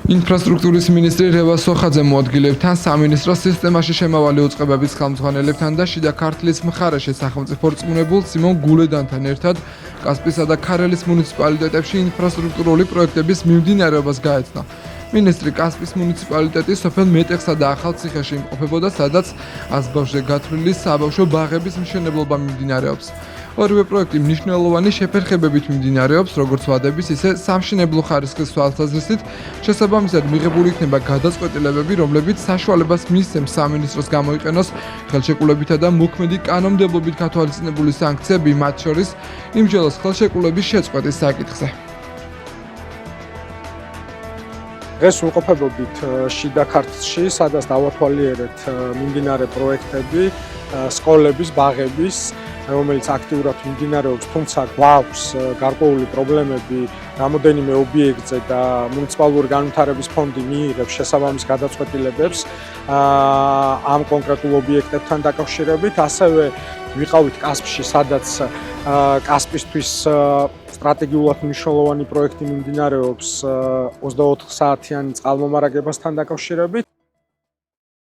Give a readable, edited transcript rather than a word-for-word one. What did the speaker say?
ინფრასტრუქტურის მინისტრი რევაზ სოხაძე მოადგილებთან სამინისტროს სისტემაში შემავალი უწყებების ხელმძღვანელებთან და შიდა ქართლის მხარეში სახელმწიფო რწმუნებულ სიმონ გულედანთან ერთად კასპიისა და ქარელის მუნიციპალიტეტებში ინფრასტრუქტურული პროექტების მიმდინარეობას გაეცნო. მინისტრი კასპის მუნიციპალიტეტის სოფელ მეტეხსა და ახალციხეში იმყოფებოდა, სადაც ასბავშზე გათვლილი საბავშვო ბაღების მშენებლობა მიმდინარეობს. ორივე პროექტი მნიშვნელოვანი შეფერხებებით მიმდინარეობს, როგორც ვადების, ისე სამშენებლო ხარისხის თვალსაზრისით. შესაბამისად, მიღებული იქნება გადაწყვეტილებები, რომლებიც საშუალებას მისცემს სამინისტროს გამოიყენოს ხელშეკრულებითა და მოქმედი კანონმდებლობით გათვალისწინებული სანქციები, მათ შორის იმჯეროს ხელშეკრულების შეწყვეტის საკითხზე. დღეს ვიმყოფებოდით შიდა ქართლში, სადაც დავათვალიერეთ მიმდინარე პროექტები, სკოლების, ბაღების, რომელიც აქტიურად მიმდინარეობს, თუმცა გვაქვს გარკვეული პრობლემები რამოდენიმე ობიექტზე და მუნიციპალური განვითარების ფონდი მიიღებს შესაბამის გადაწყვეტილებებს ამ კონკრეტულ ობიექტებთან დაკავშირებით. ასევე ვიყავით კასპში, სადაც კასპისთვის სტრატეგიულად მნიშვნელოვანი პროექტი მიმდინარეობს 24 საათიანი წყალმომარაგებასთან დაკავშირებით.